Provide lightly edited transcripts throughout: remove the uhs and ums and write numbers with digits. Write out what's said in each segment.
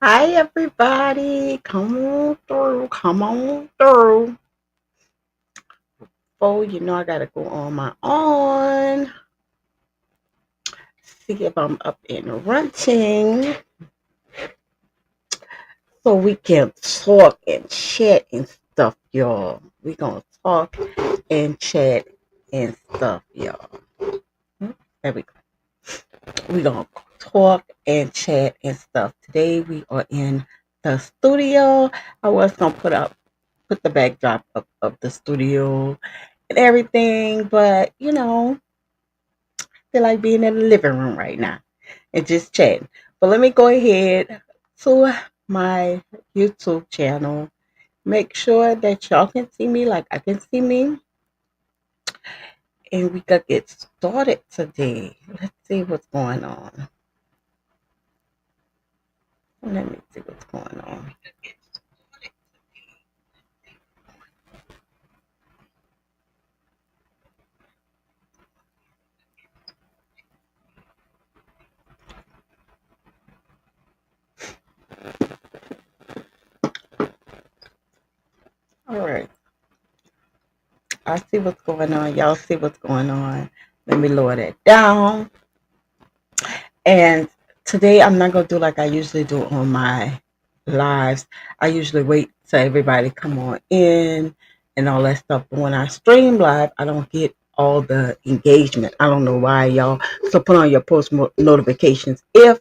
Hi everybody, come on through, come on through. Oh, I gotta go on my own. See if I'm up and running. So we can talk and chat and stuff, y'all. We gonna talk and chat and stuff, y'all. There we go. We gonna talk and chat and stuff. Today we are in the studio. I was gonna put the backdrop up of the studio and everything, but I feel like being in the living room right now and just chatting. But let me go ahead to my YouTube channel. Make sure that y'all can see me like I can see me. And we could get started today. Let's see what's going on. Let me see what's going on. All right. I see what's going on. Y'all see what's going on. Let me lower that down. And today I'm not gonna do like I usually do on my lives. I usually wait till everybody come on in and all that stuff. But when I stream live, I don't get all the engagement. I don't know why, y'all. So put on your post notifications if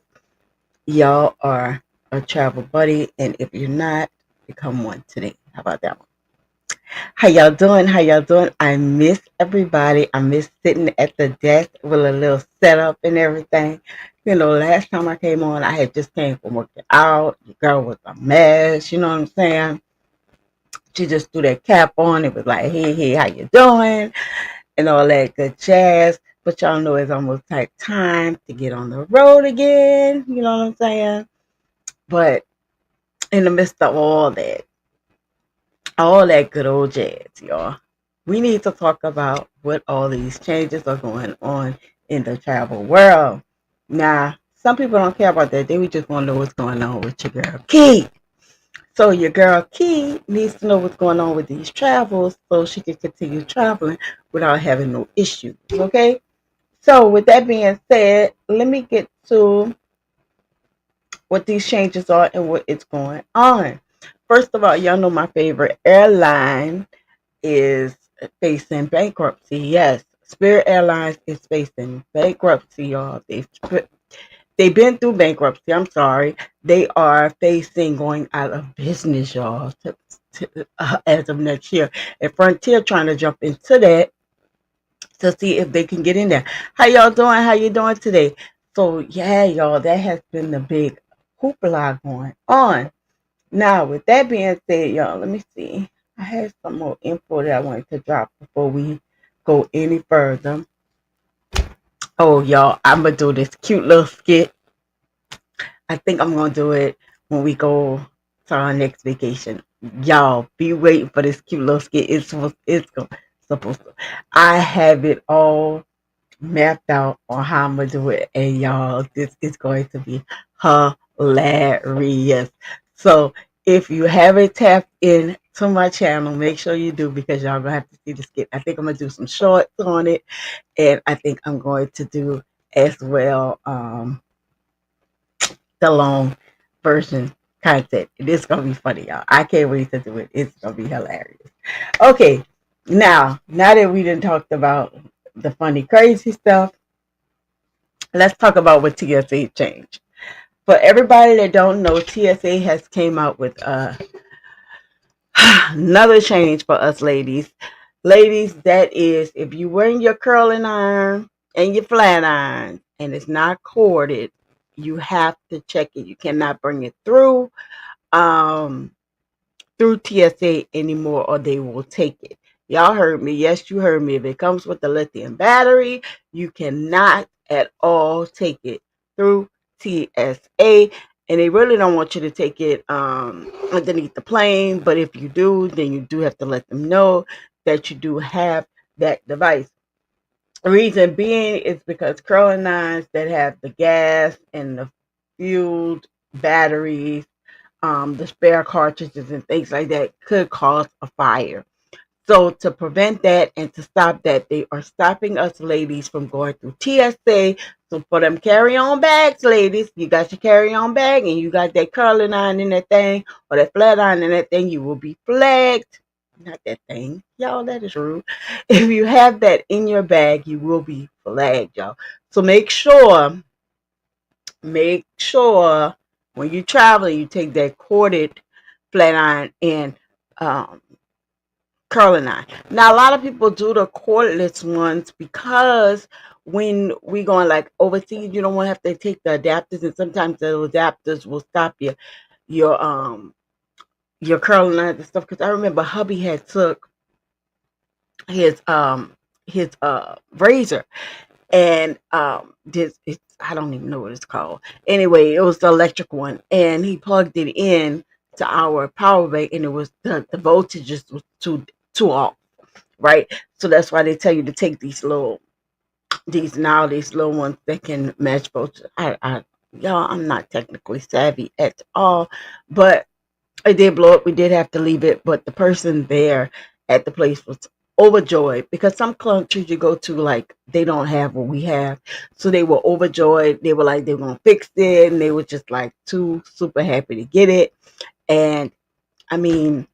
y'all are a travel buddy, and if you're not, become one today. How about that one? How y'all doing? How y'all doing? I miss everybody. I miss sitting at the desk with a little setup and everything. Last time I came on, I had just came from working out. The girl was a mess. You know what I'm saying? She just threw that cap on. It was like, hey, how you doing? And all that good jazz. But y'all know it's almost like time to get on the road again. You know what I'm saying? But in the midst of all that good old jazz, y'all. We need to talk about what all these changes are going on in the travel world. Now, some people don't care about that. They would just want to know what's going on with your girl Key. So your girl Key needs to know what's going on with these travels so she can continue traveling without having no issues. Okay? So with that being said, let me get to what these changes are and what is going on. First of all, y'all know my favorite airline is facing bankruptcy. Yes, Spirit Airlines is facing bankruptcy, y'all. They've been through bankruptcy. I'm sorry. They are facing going out of business, y'all, as of next year. And Frontier trying to jump into that to see if they can get in there. How y'all doing? How you doing today? So yeah, y'all, that has been the big hoopla going on. Now, with that being said, y'all, let me see. I had some more info that I wanted to drop before we go any further. Oh, y'all, I'm gonna do this cute little skit. I think I'm gonna do it when we go to our next vacation. Y'all, be waiting for this cute little skit. Supposed to. I have it all mapped out on how I'm gonna do it, and y'all, this is going to be hilarious. So if you haven't tapped in to my channel, make sure you do because y'all gonna have to see the skit. I think I'm gonna do some shorts on it, and I think I'm going to do as well the long version content. It is gonna be funny, y'all. I can't wait to do it. It's gonna be hilarious. Okay, now that we done talked about the funny, crazy stuff, let's talk about what TSA changed. For everybody that don't know, TSA has came out with another change for us ladies. Ladies, that is if you wearing your curling iron and your flat iron and it's not corded, you have to check it. You cannot bring it um through TSA anymore or they will take it. Y'all heard me. Yes, you heard me. If it comes with the lithium battery, you cannot at all take it through TSA. And they really don't want you to take it underneath the plane. But if you do, then you do have to let them know that you do have that device. The reason being is because curling irons that have the gas and the fuel batteries, the spare cartridges and things like that could cause a fire. So to prevent that and to stop that, they are stopping us ladies from going through TSA. So for them carry-on bags, ladies, you got your carry-on bag and you got that curling iron in that thing or that flat iron in that thing, you will be flagged. Not that thing. Y'all, that is rude. If you have that in your bag, you will be flagged, y'all. So make sure when you travel, you take that corded flat iron and um, curling iron. Now, a lot of people do the cordless ones because when we going like overseas, you don't want to have to take the adapters, and sometimes the adapters will stop your um your curling iron and stuff. Because I remember hubby had took his um his razor and this it's I don't even know what it's called. Anyway, it was the electric one, and he plugged it in to our power bank, and it was the voltages was too off, right? So that's why they tell you to take these little ones that can match voltage. Y'all, I'm not technically savvy at all, but it did blow up. We did have to leave it, but the person there at the place was overjoyed because some countries you go to, like, they don't have what we have. So they were overjoyed. They were like, they were going to fix it. And they were just like too super happy to get it. And I mean,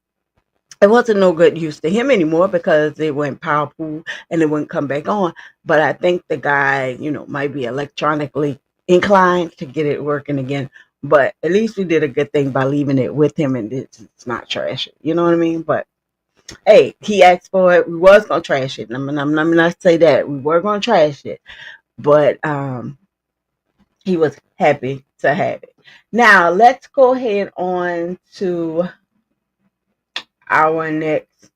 it wasn't no good use to him anymore because it went powerful and it wouldn't come back on. But I think the guy, might be electronically inclined to get it working again. But at least we did a good thing by leaving it with him and it's not trash it. You know what I mean? But hey, he asked for it. We was gonna trash it. I'm not say that we were gonna trash it, but he was happy to have it. Now let's go ahead on to our next.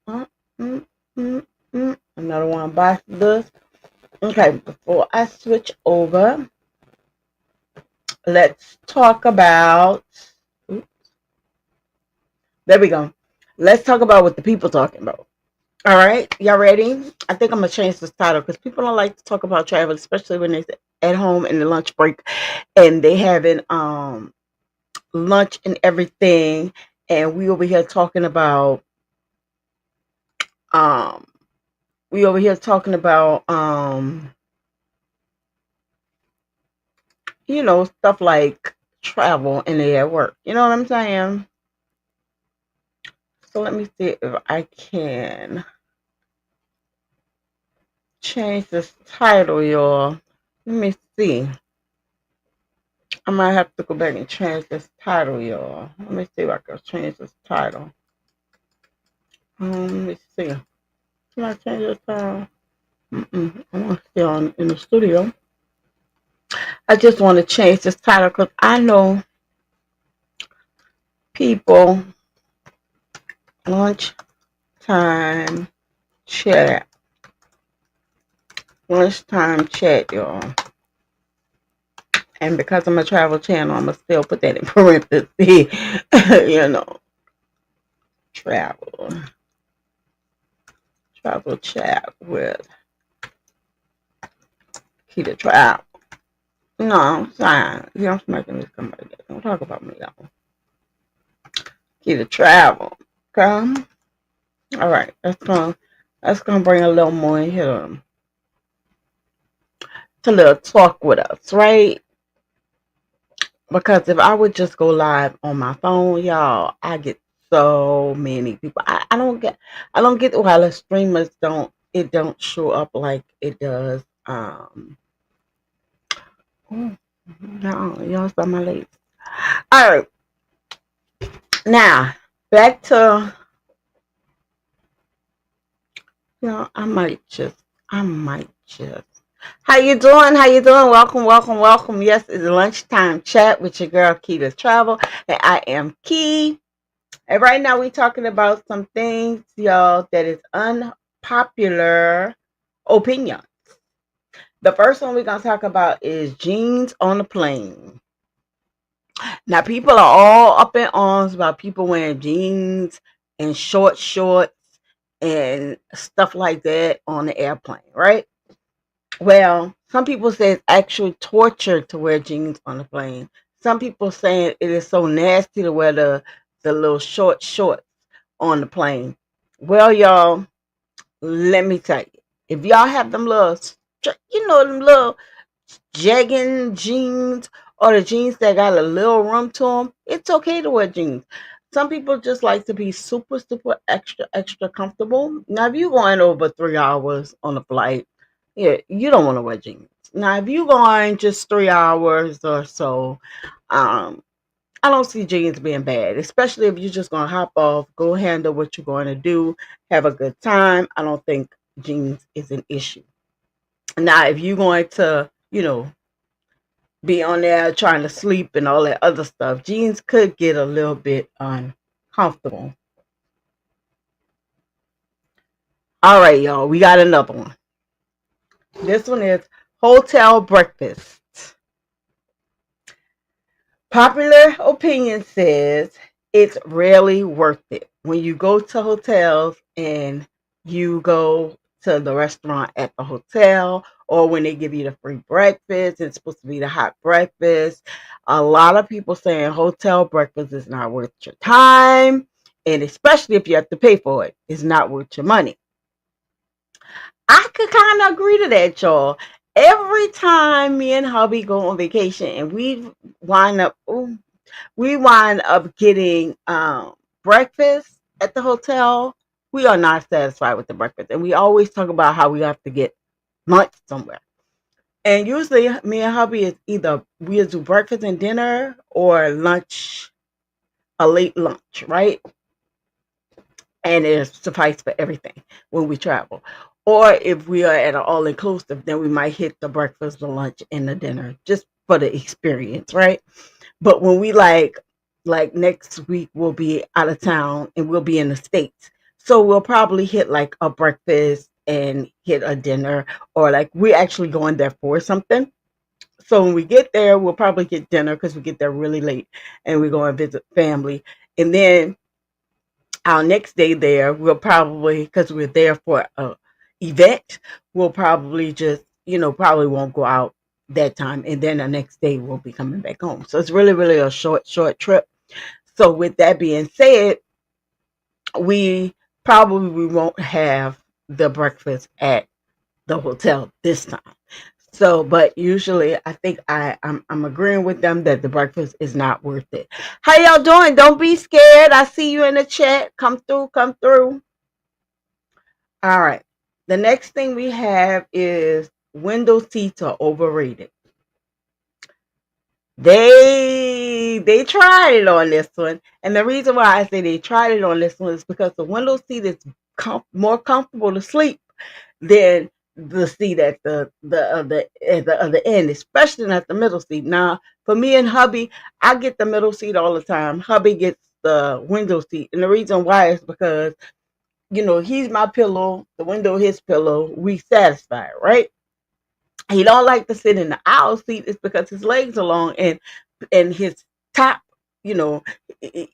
Mm, mm, Another one by this. Okay, before I switch over, let's talk about. There we go. Let's talk about what the people talking about. All right, y'all ready? I think I'm gonna change this title because people don't like to talk about travel, especially when they're at home in the lunch break and they having lunch and everything, and um we over here talking about stuff like travel and they at work. You know what I'm saying? So let me see if I can change this title, y'all. Let me see. I might have to go back and change this title, y'all. Let me see if I can change this title. Let me see. Can I change this title? I want to stay on in the studio. I just want to change this title because I know people lunchtime chat. Lunchtime chat, y'all. And because I'm a travel channel, I'm going to still put that in parentheses. you know, travel. Travel chat with Keita Travel. No, I'm sorry. I'm making this come back. Don't talk about me, y'all. Keita Travel. Okay? All right. That's gonna bring a little more in here to little talk with us, right? Because if I would just go live on my phone, y'all, I get so many people. I don't get why the streamers don't show up like it does. Oh, no, y'all saw my legs. All right, now back to I might just. How you doing? How you doing? Welcome, welcome, welcome. Yes, it's lunchtime chat with your girl Keita Travel, and I am Key. And right now we're talking about some things, y'all, that is unpopular opinion. The first one we're gonna talk about is jeans on the plane. Now people are all up in arms about people wearing jeans and short shorts and stuff like that on the airplane, right? Well, some people say it's actually torture to wear jeans on the plane. Some people saying it is so nasty to wear the little short shorts on the plane. Well, y'all, let me tell you, if y'all have them little, them little jegging jeans or the jeans that got a little room to them, it's okay to wear jeans. Some people just like to be super, super extra comfortable. Now, if you're going over 3 hours on a flight, yeah, you don't want to wear jeans. Now, if you're going just 3 hours or so, um, I don't see jeans being bad, especially if you're just gonna hop off, go handle what you're going to do, have a good time. I don't think jeans is an issue. Now, if you're going to, be on there trying to sleep and all that other stuff, jeans could get a little bit uncomfortable. All right, y'all, we got another one. This one is hotel breakfast. Popular opinion says it's rarely worth it. When you go to hotels and you go to the restaurant at the hotel, or when they give you the free breakfast, it's supposed to be the hot breakfast. A lot of people saying hotel breakfast is not worth your time, and especially if you have to pay for it, it's not worth your money. I could kind of agree to that, y'all. Every time me and hubby go on vacation and wind up, we wind up getting breakfast at the hotel. We are not satisfied with the breakfast, and we always talk about how we have to get lunch somewhere. And usually, me and hubby is either we do breakfast and dinner or lunch, a late lunch, right? And it suffice for everything when we travel. Or if we are at an all inclusive, then we might hit the breakfast, the lunch, and the dinner just for the experience, right? But when we like next week we'll be out of town and we'll be in the States. So we'll probably hit like a breakfast and hit a dinner, or like we're actually going there for something. So when we get there, we'll probably get dinner because we get there really late and we go and visit family. And then our next day there, we'll probably, because we're there for a event, we'll probably just, probably won't go out that time. And then the next day we'll be coming back home. So it's really, really a short trip. So with that being said, we probably we won't have the breakfast at the hotel this time. So, but usually I think I'm agreeing with them that the breakfast is not worth it. How y'all doing? Don't be scared. I see you in the chat. Come through, come through. All right. The next thing we have is window seats are overrated. They tried it on this one, and the reason why I say they tried it on this one is because the window seat is more comfortable to sleep than the seat at the other end, especially not the middle seat. Now, for me and hubby, I get the middle seat all the time. Hubby gets the window seat, and the reason why is because he's my pillow, the window his pillow. We satisfied, right? He don't like to sit in the aisle seat. It's because his legs are long and his top, you know,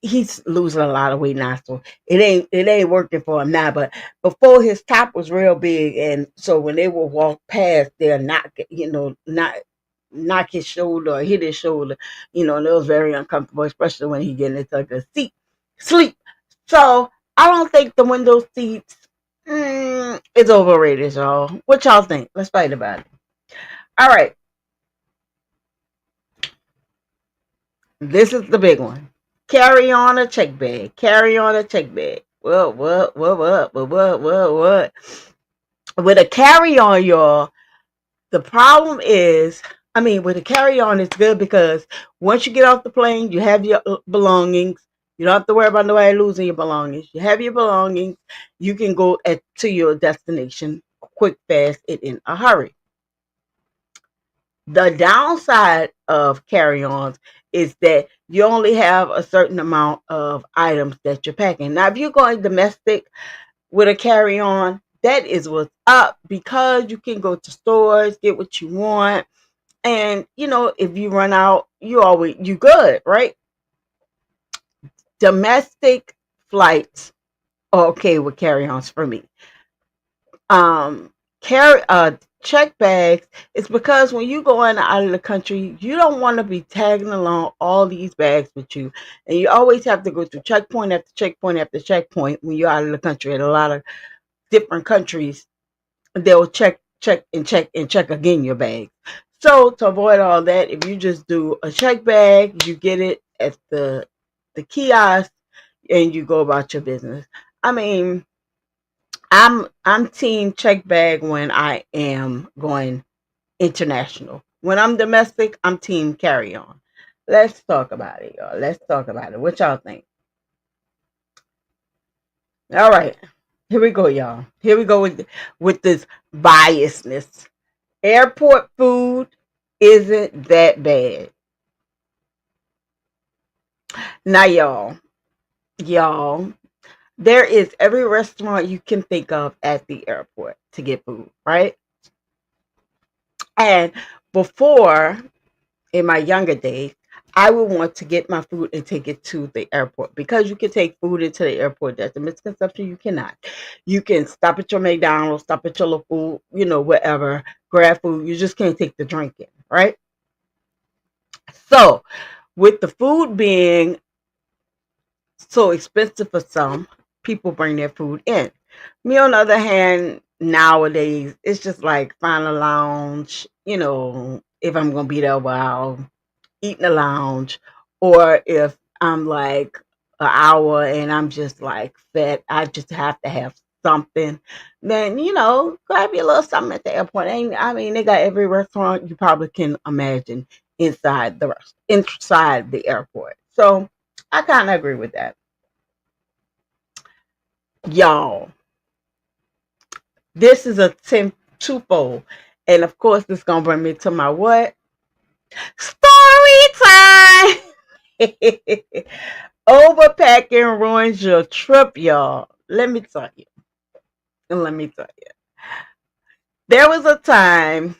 he's losing a lot of weight now, so it ain't working for him now. But before his top was real big, and so when they will walk past, they'll not knock his shoulder or hit his shoulder, and it was very uncomfortable, especially when he getting into like a seat sleep. So I don't think the window seats is overrated, y'all. What y'all think? Let's fight about it. All right, this is the big one. Carry on a check bag. Carry on a check bag. What? With a carry on, y'all, the problem is, with a carry on, it's good because once you get off the plane, you have your belongings. You don't have to worry about nobody losing your belongings. You have your belongings. You can go to your destination quick, fast, and in a hurry. The downside of carry-ons is that you only have a certain amount of items that you're packing. Now, if you're going domestic with a carry-on, that is what's up because you can go to stores, get what you want, and if you run out, you good, right? Domestic flights are okay with carry-ons for me. Um, carry check bags is because when you go in out of the country, you don't want to be tagging along all these bags with you, and you always have to go through checkpoint after checkpoint after checkpoint when you're out of the country. In a lot of different countries, they'll check and check again your bag. So to avoid all that, if you just do a check bag, you get it at the kiosk and you go about your business. I mean, I'm team check bag when I am going international. When I'm domestic, I'm team carry on. Let's talk about it, y'all. Let's talk about it. What y'all think? All right. Here we go, y'all. Here we go with this biasness. Airport food isn't that bad. Now, y'all, there is every restaurant you can think of at the airport to get food, right? And before, in my younger days, I would want to get my food and take it to the airport because you can take food into the airport. That's a misconception. You cannot. You can stop at your McDonald's, stop at your local, whatever, grab food. You just can't take the drink in, right? So, with the food being so expensive for some, people bring their food in. Me, on the other hand, nowadays, it's just like find a lounge, if I'm going to be there a while, eat in the lounge, or if I'm like an hour and I'm just like fat, I just have to have something. Then grab your little something at the airport. And I mean, they got every restaurant you probably can imagine inside the airport. So I kind of agree with that, y'all. This is a twofold, and of course, this gonna bring me to my what story time. Overpacking ruins your trip, y'all. Let me tell you. Let me tell you. There was a time.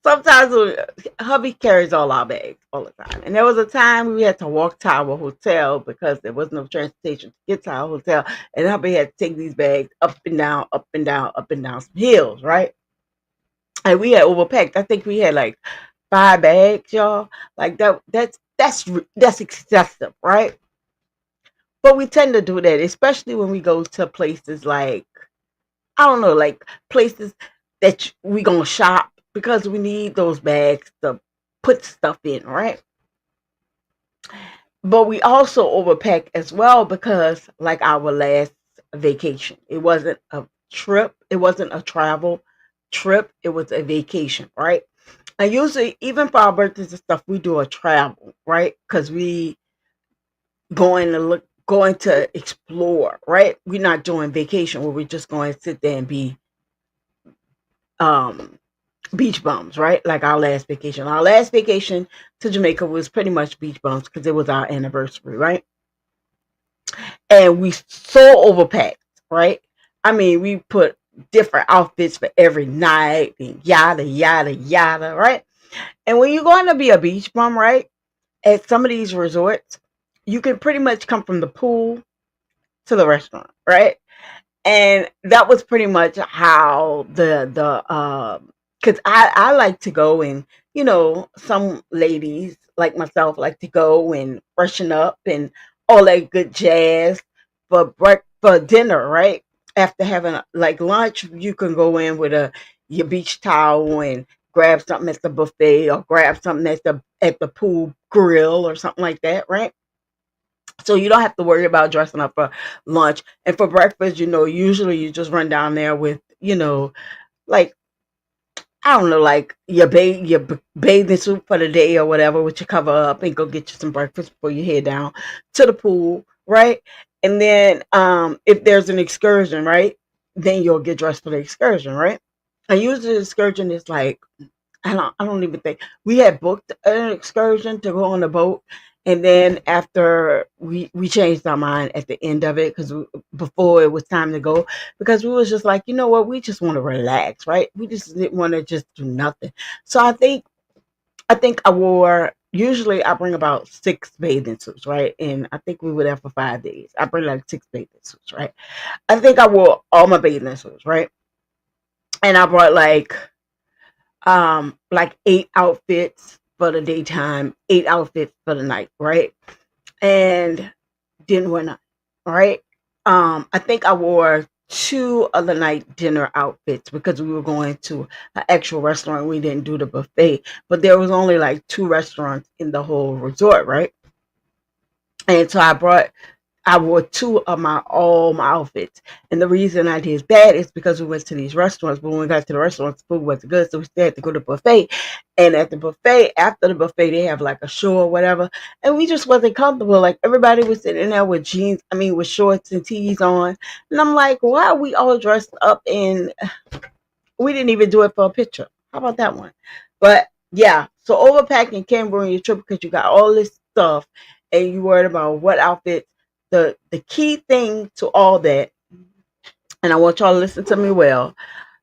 Sometimes hubby carries all our bags all the time, and there was a time we had to walk to our hotel because there was no transportation to get to our hotel, and hubby had to take these bags up and down, up and down, up and down some hills, right? And we had overpacked. I think we had like 5 bags, y'all. Like that. That's excessive, right? But we tend to do that, especially when we go to places like, I don't know, like places that we gonna shop because we need those bags to put stuff in, right? But we also overpack as well because, like our last vacation, it wasn't a trip, it wasn't a travel trip, it was a vacation, right? And usually, even for our birthdays and stuff, we do a travel, right? Because we going to explore, right? We're not doing vacation where we're just going to sit there and be um beach bums, right? Like our last vacation. Our last vacation to Jamaica was pretty much beach bums because it was our anniversary, right? And we so overpacked, right? I mean, we put different outfits for every night and yada yada yada, right? And when you're going to be a beach bum, right? At some of these resorts, you can pretty much come from the pool to the restaurant, right? And that was pretty much how because I like to go, and some ladies like myself like to go and freshen up and all that good jazz for dinner, right? After having like lunch, you can go in with a your beach towel and grab something at the buffet or grab something at the pool grill or something like that, right? So you don't have to worry about dressing up for lunch. And for breakfast, usually you just run down there with, like, I don't know, like your bathing suit for the day or whatever, which you cover up and go get you some breakfast before you head down to the pool, right? And then if there's an excursion, right, then you'll get dressed for the excursion, right? And usually the excursion is like, I don't even think we had booked an excursion to go on the boat, and then after we changed our mind at the end of it because before it was time to go, because we was just like, you know what, we just want to relax, right? We just didn't want to just do nothing. So I think I wore, usually I bring about 6 bathing suits, right? And I think we were there for 5 days. I bring like 6 bathing suits, right? I think I wore all my bathing suits, right? and I brought like 8 outfits for the daytime, 8 outfits for the night, right? And didn't wear none, right? I think I wore two of the night dinner outfits because we were going to an actual restaurant. We didn't do the buffet, but there was only like two restaurants in the whole resort, right? And so I wore two of my all my outfits. And the reason I did bad is because we went to these restaurants, but when we got to the restaurants, food wasn't good, so we still had to go to the buffet. And at the buffet, after the buffet, they have like a show or whatever, and we just wasn't comfortable. Like everybody was sitting there with jeans, I mean, with shorts and tees on, and I'm like, why are we all dressed up? And we didn't even do it for a picture. How about that one? But yeah, so overpacking can ruin your trip because you got all this stuff and you worried about what outfit. The key thing to all that, and I want y'all to listen to me well.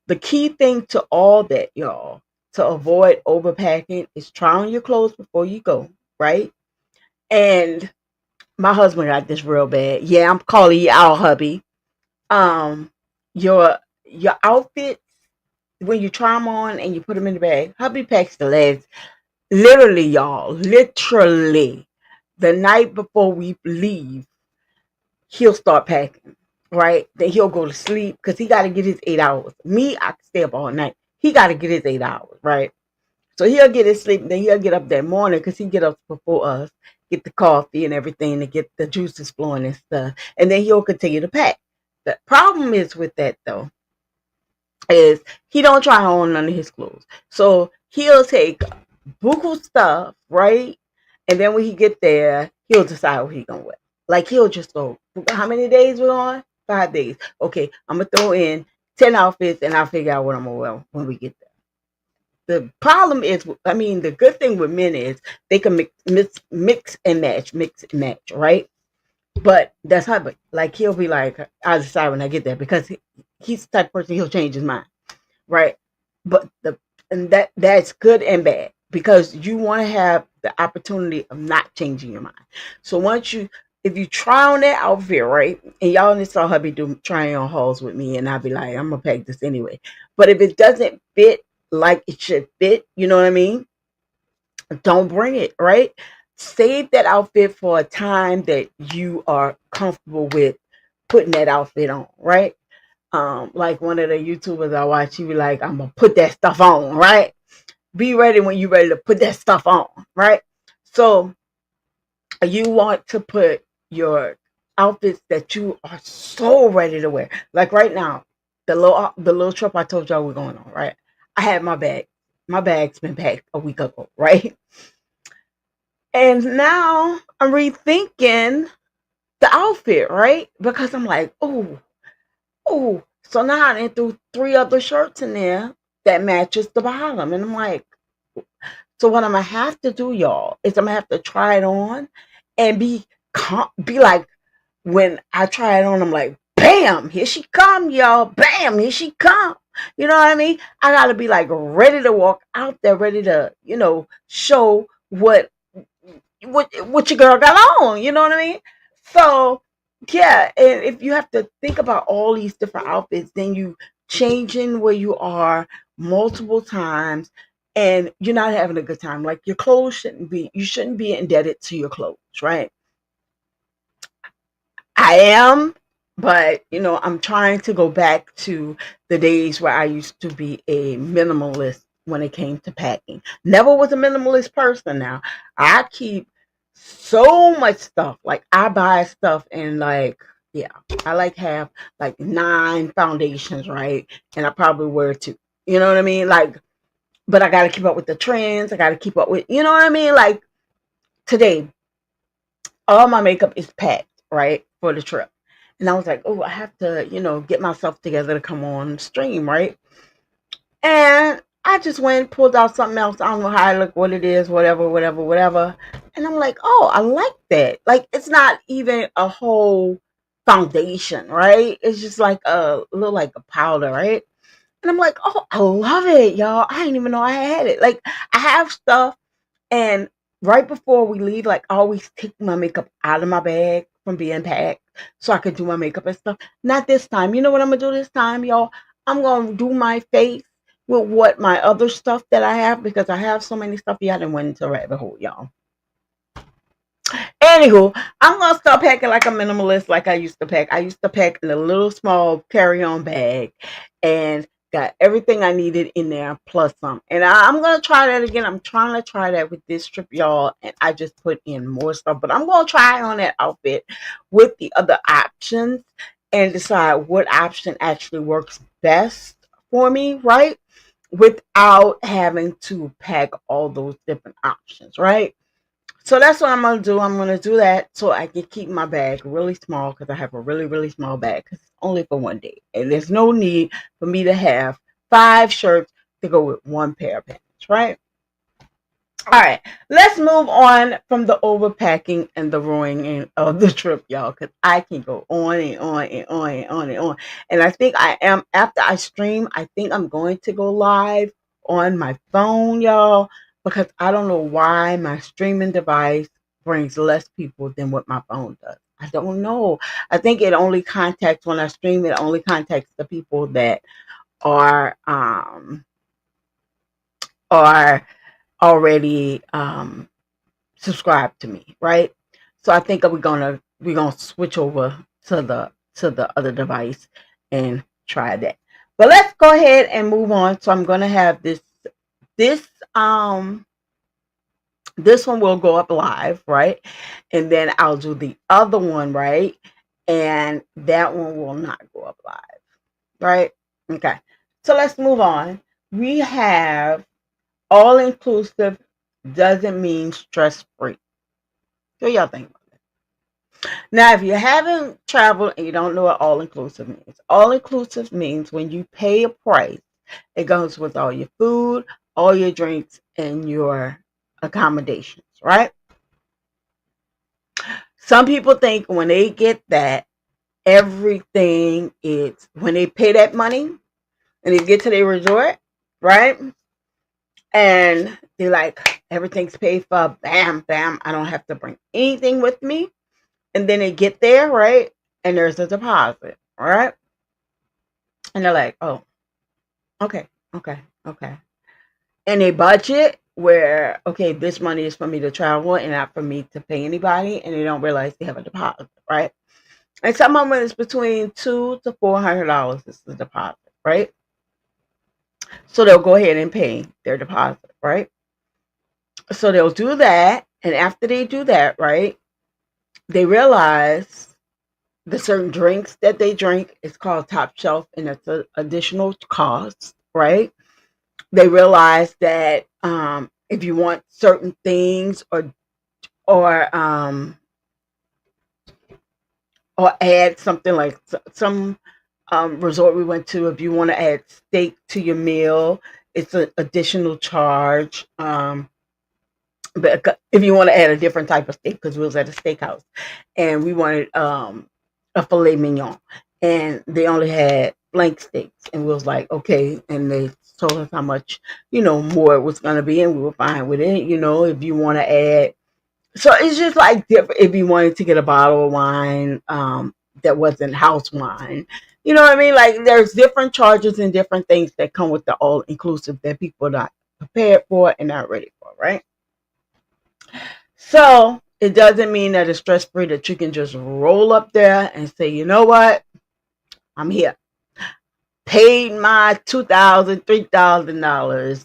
The key thing to all that, y'all, to avoid overpacking is try on your clothes before you go, right? And my husband got this real bad. Yeah, I'm calling you out, hubby. Um, your your outfits when you try them on and you put them in the bag, hubby packs the legs. Literally, y'all, literally, the night before we leave, he'll start packing, right? Then he'll go to sleep because he got to get his 8 hours. Me, I can stay up all night. He got to get his 8 hours, right? So he'll get his sleep, and then he'll get up that morning because he get up before us, get the coffee and everything to get the juices flowing and stuff, and then he'll continue to pack. The problem is with that though is he don't try on none of his clothes, so he'll take buku stuff, right? And then when he get there, he'll decide what he gonna wear. Like he'll just go, how many days we're on? 5 days. Okay, I'm gonna throw in 10 outfits, and I'll figure out what I'm gonna wear when we get there. The problem is, I mean, the good thing with men is they can mix and match, right? But that's how, like he'll be like, I'll decide when I get there because he's the type of person he'll change his mind, right? But that's good and bad because you want to have the opportunity of not changing your mind. So once you if you try on that outfit, right, and y'all only saw hubby do trying on hauls with me, and I'll be like, I'm gonna pack this anyway. But if it doesn't fit like it should fit, you know what I mean? Don't bring it, right? Save that outfit for a time that you are comfortable with putting that outfit on, right? Like one of the YouTubers I watch, he be like, I'm gonna put that stuff on, right? Be ready when you're ready to put that stuff on, right? So you want to put your outfits that you are so ready to wear. Like right now, the little trip I told y'all we're going on, right? I had my bag. My bag's been packed a week ago, right? And now I'm rethinking the outfit, right? Because I'm like, oh. So now I done threw three other shirts in there that matches the bottom. And I'm like, so what I'm gonna have to do, y'all, is I'm gonna have to try it on and be like, when I try it on, I'm like, bam, here she come, y'all. Bam, here she come. You know what I mean? I gotta be like ready to walk out there, ready to, show what your girl got on. You know what I mean? So yeah, and if you have to think about all these different outfits, then you changing where you are multiple times and you're not having a good time. Like your clothes you shouldn't be indebted to your clothes, right? I am, but I'm trying to go back to the days where I used to be a minimalist when it came to packing. Never was a minimalist person now. I keep so much stuff. Like I buy stuff and like yeah, I like have like 9 foundations, right? And I probably wear two. You know what I mean? Like, but I gotta keep up with the trends. I gotta keep up with you know what I mean? Like today, all my makeup is packed, right, for the trip. And I was like, oh, I have to, get myself together to come on stream, right? And I just went, pulled out something else. I don't know how I look, what it is, whatever, whatever, whatever. And I'm like, oh, I like that. Like, it's not even a whole foundation, right? It's just like a little like a powder, right? And I'm like, oh, I love it, y'all. I didn't even know I had it. Like, I have stuff and right before we leave, like I always take my makeup out of my bag from being packed so I could do my makeup and stuff. Not this time. You know what I'm gonna do this time, y'all? I'm gonna do my face with what my other stuff that I have, because I have so many stuff. Yeah, I didn't went into a rabbit hole, y'all. Anywho, I'm gonna start packing like a minimalist, like I used to pack. I used to pack in a little small carry-on bag, and got everything I needed in there plus some. And I'm gonna try that again. I'm trying to try that with this trip, y'all. And I just put in more stuff, but I'm gonna try on that outfit with the other options and decide what option actually works best for me, right? Without having to pack all those different options, right? So that's what I'm gonna do. I'm gonna do that so I can keep my bag really small, because I have a really, really small bag, because it's only for one day. And there's no need for me to have 5 shirts to go with one pair of pants, right? All right, let's move on from the overpacking and the ruining of the trip, y'all, because I can go on and on and on and on and on. And I think I am, after I stream, I think I'm going to go live on my phone, y'all, because I don't know why my streaming device brings less people than what my phone does. I don't know. I think it only contacts, when I stream, it only contacts the people that are are already subscribe to me, right? So I think we're gonna switch over to the other device and try that. But let's go ahead and move on. So I'm gonna have this um this one will go up live, right? And then I'll do the other one, right? And that one will not go up live, right? Okay. So let's move on. We have all inclusive doesn't mean stress free. What y'all think? Now, if you haven't traveled and you don't know what all inclusive means, all inclusive means when you pay a price, it goes with all your food, all your drinks, and your accommodations, right? Some people think when they get that, everything is, when they pay that money and they get to their resort, right? And they're like, everything's paid for, bam, bam, I don't have to bring anything with me. And then they get there, right? And there's a deposit, all right? And they're like, oh, okay, okay, okay. And they budget where, okay, this money is for me to travel and not for me to pay anybody, and they don't realize they have a deposit, right? And some of them is between $200 to $400 is the deposit, right? So they'll go ahead and pay their deposit, right? So they'll do that, and after they do that, right, they realize the certain drinks that they drink is called top shelf, and it's an additional cost, right? They realize that if you want certain things, or or add something like some resort we went to, if you want to add steak to your meal, it's an additional charge. But if you want to add a different type of steak, because we was at a steakhouse and we wanted a filet mignon, and they only had blank steaks, and we was like, okay, and they told us how much, more it was going to be, and we were fine with it. If you want to add, so it's just like different. If you wanted to get a bottle of wine that wasn't house wine, you know what I mean? Like, there's different charges and different things that come with the all inclusive that people are not prepared for and not ready for, right? So it doesn't mean that it's stress free, that you can just roll up there and say, you know what, I'm here. Paid my $2,000, $3,000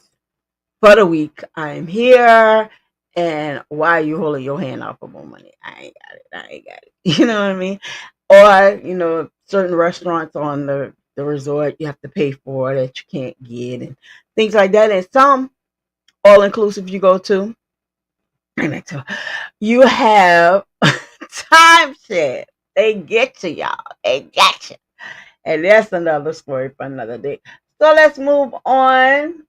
for the week. I'm here. And why are you holding your hand out for more money? I ain't got it. I ain't got it. You know what I mean? Or, certain restaurants on the resort you have to pay for that you can't get, and things like that. And some all inclusive you go to, you have timeshare. They get to y'all. They get you. And that's another story for another day. So let's move on.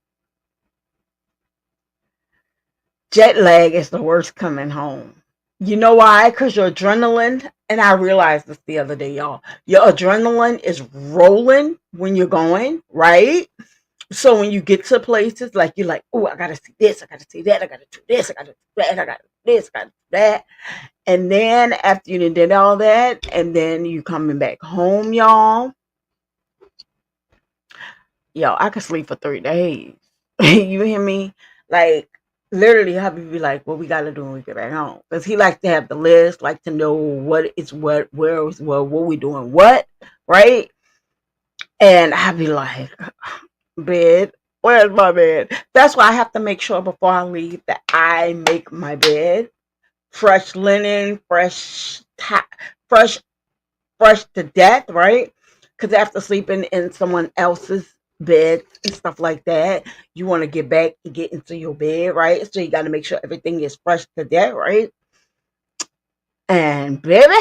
Jet lag is the worst coming home. You know why? Because your adrenaline, and I realized this the other day, y'all. Your adrenaline is rolling when you're going, right? So when you get to places, like, you're like, oh, I gotta see this, I gotta see that, I gotta do this, I gotta do that, I gotta do this, I gotta do that. And then after you did all that, and then you coming back home, y'all, yo, I could sleep for 3 days. You hear me? Like, literally, hubby be like, "What we gotta do when we get back home?" Because he likes to have the list, like to know what is what, where is what we doing what, right? And I be like, "Bed, where's my bed?" That's why I have to make sure before I leave that I make my bed, fresh linen, fresh fresh to death, right? Because after sleeping in someone else's bed and stuff like that, you want to get back and get into your bed, right? So you got to make sure everything is fresh to death, right? And baby,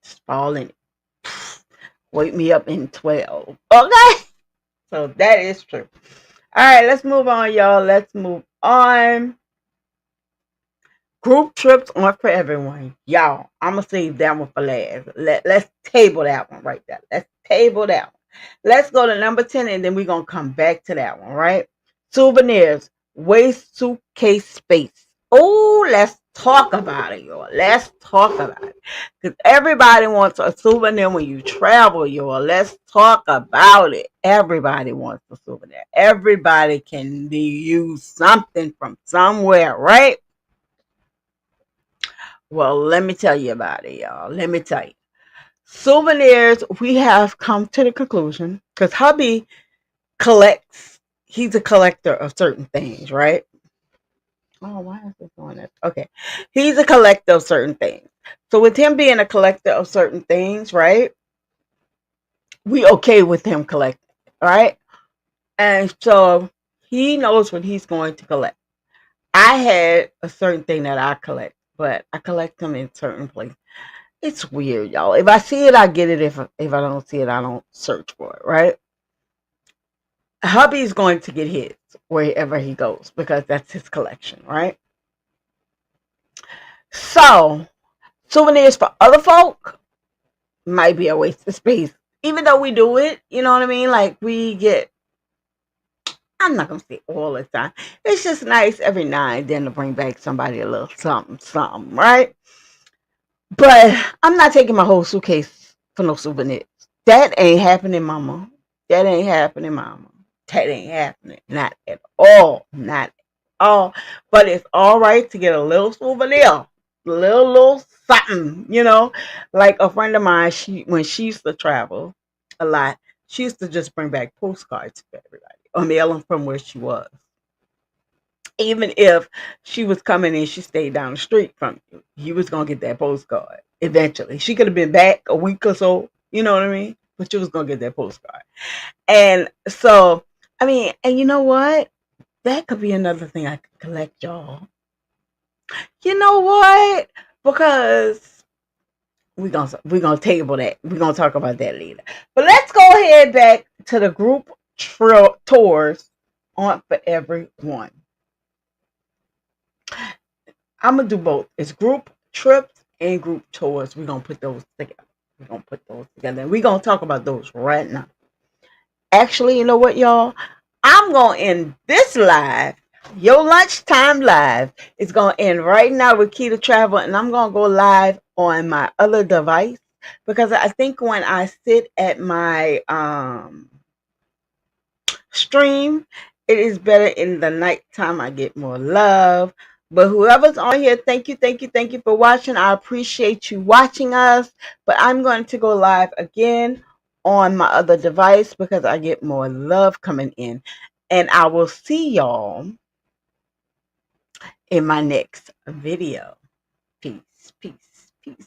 just fall in it. Wake me up in 12. Okay? So that is true. All right, let's move on, y'all. Let's move on. Group trips aren't for everyone. Y'all, I'm going to save that one for last. Let's table that one right there. Let's table that one. Let's go to number 10 and then we're going to come back to that one, right? Souvenirs, waste suitcase space. Oh, let's talk about it, y'all. Let's talk about it. Because everybody wants a souvenir when you travel, y'all. Let's talk about it. Everybody wants a souvenir. Everybody can use something from somewhere, right? Well, let me tell you about it, y'all. Let me tell you. Souvenirs, we have come to the conclusion because hubby collects, he's a collector of certain things, right? Oh, why is this on this? Okay. He's a collector of certain things. So with him being a collector of certain things, right? We okay with him collecting, right? And so he knows what he's going to collect. I had a certain thing that I collect, but I collect them in certain places. It's weird, y'all. If I see it, I get it. If I don't see it, I don't search for it, right? Hubby's going to get his wherever he goes because that's his collection, right? So, souvenirs for other folk might be a waste of space. Even though we do it, you know what I mean? Like we get, I'm not gonna say all the time. It's just nice every now and then to bring back somebody a little something, something, right? But I'm not taking my whole suitcase for no souvenirs. That ain't happening, mama. That ain't happening, mama. That ain't happening. Not at all. Not at all. But it's all right to get a little souvenir. Little something, you know. Like a friend of mine, she when she used to travel a lot, she used to just bring back postcards for everybody or mail them from where she was. Even if she was coming and she stayed down the street from you, you was gonna get that postcard eventually. She could have been back a week or so, you know what I mean? But you was gonna get that postcard. And so, I mean, and you know what? That could be another thing I could collect, y'all. You know what? Because we're gonna table that. We're gonna talk about that later. But let's go ahead back to the group tours on for everyone. I'm gonna do both. It's group trips and group tours. We're gonna put those together. We're gonna put those together. And we're gonna talk about those right now. Actually, you know what, y'all? I'm gonna end this live. Your lunchtime live is gonna end right now with Kita Travel, and I'm gonna go live on my other device because I think when I sit at my stream, it is better in the nighttime. I get more love. But whoever's on here, thank you, thank you, thank you for watching. I appreciate you watching us. But I'm going to go live again on my other device because I get more love coming in. And I will see y'all in my next video. Peace, peace, peace.